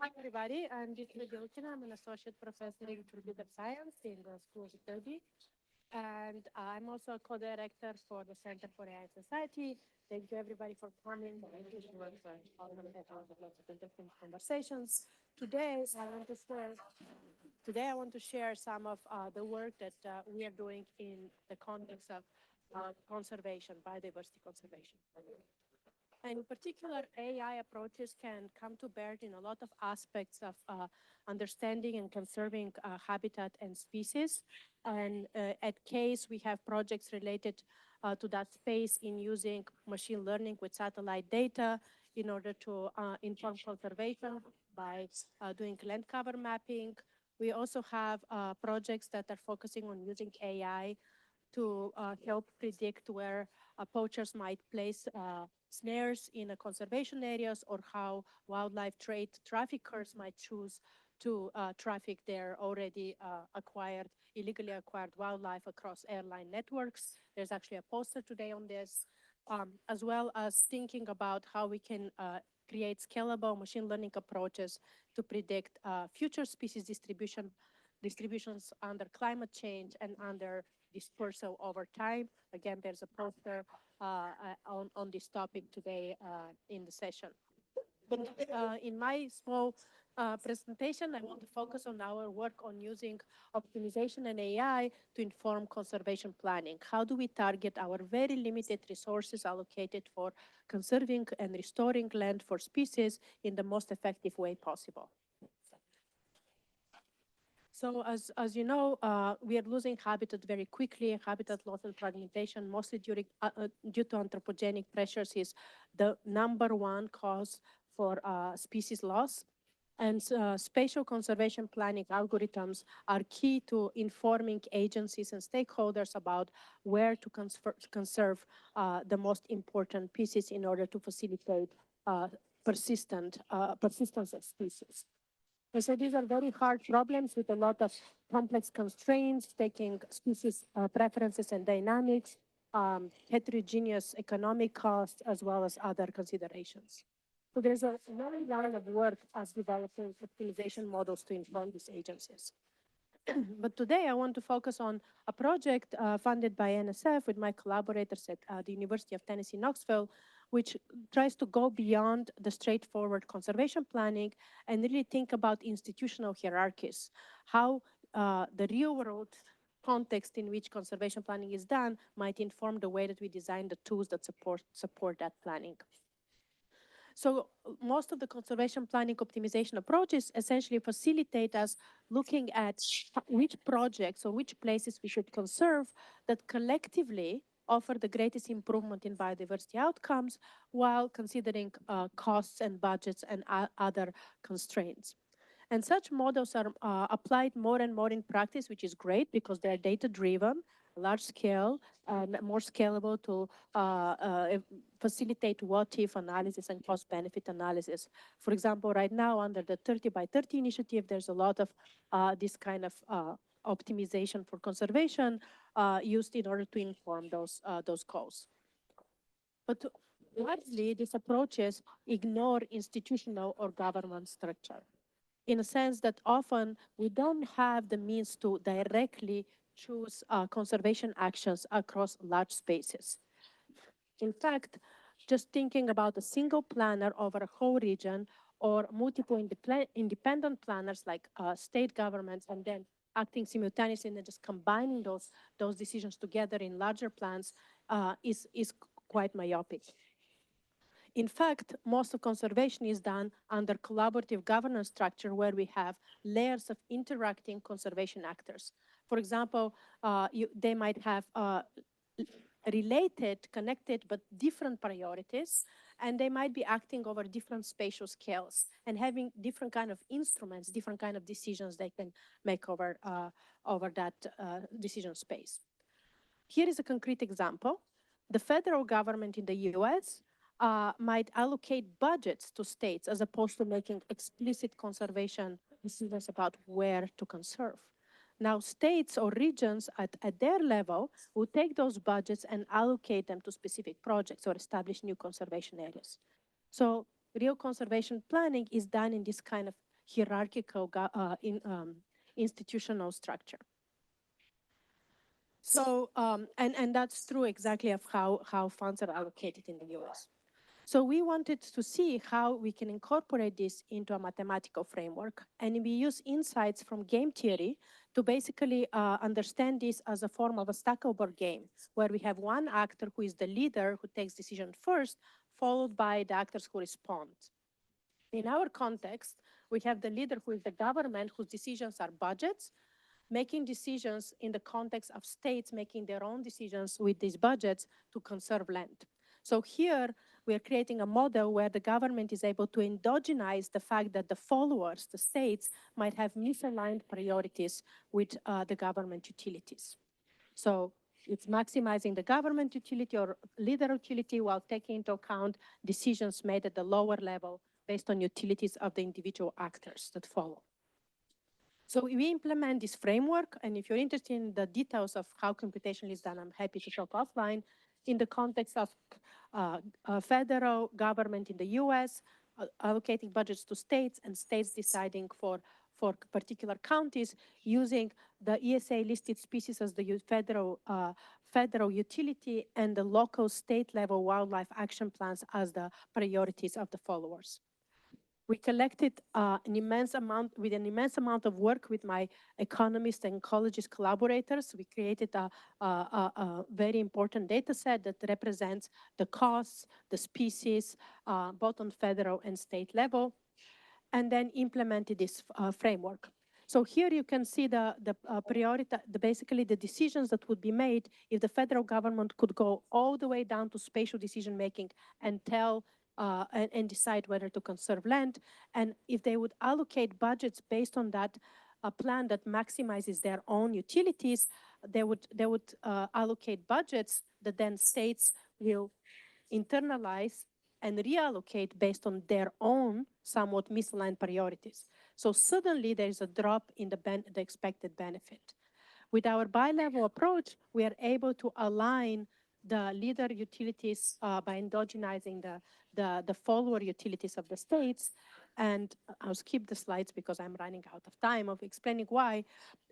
Hi, everybody. I'm Bistra Dilkina. I'm an associate professor in computer science in the School of Viterbi. And I'm also a co-director for the Center for AI Society. Thank you, everybody, for coming. Thank you for all of lots of different conversations. Today, I want to share some of the work that we are doing in the context of conservation, biodiversity conservation. And in particular, AI approaches can come to bear in a lot of aspects of understanding and conserving habitat and species. And at CAIS, we have projects related to that space in using machine learning with satellite data in order to inform conservation by doing land cover mapping. We also have projects that are focusing on using AI to help predict where poachers might place snares in conservation areas, or how wildlife trade traffickers might choose to traffic their already illegally acquired wildlife across airline networks. There's actually a poster today on this, as well as thinking about how we can create scalable machine learning approaches to predict future species distributions under climate change and under dispersal over time. Again, there's a poster on this topic today in the session. But in my small presentation, I want to focus on our work on using optimization and AI to inform conservation planning. How do we target our very limited resources allocated for conserving and restoring land for species in the most effective way possible? So as you know, we are losing habitat very quickly. Habitat loss and fragmentation, mostly due to anthropogenic pressures, is the #1 cause for species loss. And spatial conservation planning algorithms are key to informing agencies and stakeholders about where to conserve the most important pieces in order to facilitate persistence of species. And so these are very hard problems with a lot of complex constraints, taking species preferences and dynamics, heterogeneous economic costs, as well as other considerations. So there's a long line of work as developing optimization models to inform these agencies. But today I want to focus on a project funded by NSF with my collaborators at the University of Tennessee, Knoxville, which tries to go beyond the straightforward conservation planning and really think about institutional hierarchies, how the real world context in which conservation planning is done might inform the way that we design the tools that support that planning. So most of the conservation planning optimization approaches essentially facilitate us looking at which projects or which places we should conserve that collectively offer the greatest improvement in biodiversity outcomes while considering costs and budgets and other constraints. And such models are applied more and more in practice, which is great because they're data-driven, large scale, and more scalable to facilitate what-if analysis and cost-benefit analysis. For example, right now under the 30 by 30 initiative, there's a lot of this kind of optimization for conservation used in order to inform those goals. But largely, these approaches ignore institutional or government structure, in a sense that often we don't have the means to directly choose conservation actions across large spaces. In fact, just thinking about a single planner over a whole region or multiple independent planners like state governments, and then acting simultaneously and then just combining those decisions together in larger plans is quite myopic. In fact, most of conservation is done under collaborative governance structure where we have layers of interacting conservation actors. For example, they might have related, connected, but different priorities, and they might be acting over different spatial scales and having different kind of instruments, different kind of decisions they can make over that decision space. Here is a concrete example. The federal government in the US might allocate budgets to states as opposed to making explicit conservation decisions about where to conserve. Now, states or regions at their level will take those budgets and allocate them to specific projects or establish new conservation areas. So real conservation planning is done in this kind of hierarchical institutional structure. So, and that's true exactly of how funds are allocated in the US. So we wanted to see how we can incorporate this into a mathematical framework. And we use insights from game theory to basically understand this as a form of a stackable game, where we have one actor who is the leader who takes decision first, followed by the actors who respond. In our context, we have the leader who is the government, whose decisions are budgets, making decisions in the context of states making their own decisions with these budgets to conserve land. So here, we are creating a model where the government is able to endogenize the fact that the followers, the states, might have misaligned priorities with the government utilities. So it's maximizing the government utility or leader utility while taking into account decisions made at the lower level based on utilities of the individual actors that follow. So we implement this framework, and if you're interested in the details of how computation is done, I'm happy to talk offline. In the context of federal government in the US, allocating budgets to states and states deciding for particular counties using the ESA listed species as the federal utility and the local state level wildlife action plans as the priorities of the followers. We collected an immense amount of work with my economist and ecologist collaborators. We created a very important data set that represents the costs, the species, both on federal and state level, and then implemented this framework. So here you can see basically the decisions that would be made if the federal government could go all the way down to spatial decision making and and decide whether to conserve land. And if they would allocate budgets based on that plan that maximizes their own utilities, they would allocate budgets that then states will internalize and reallocate based on their own somewhat misaligned priorities. So suddenly there is a drop in the expected benefit. With our bi-level approach, we are able to align the leader utilities by endogenizing the follower utilities of the states. And I'll skip the slides because I'm running out of time of explaining why.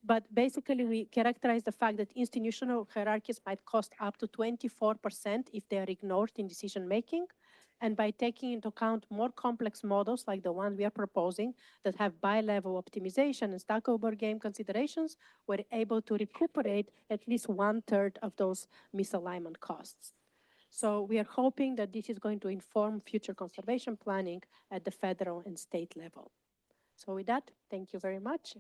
But basically, we characterize the fact that institutional hierarchies might cost up to 24% if they are ignored in decision making. And by taking into account more complex models like the one we are proposing that have bi-level optimization and stackable game considerations, we're able to recuperate at least 1/3 of those misalignment costs. So we are hoping that this is going to inform future conservation planning at the federal and state level. So with that, thank you very much.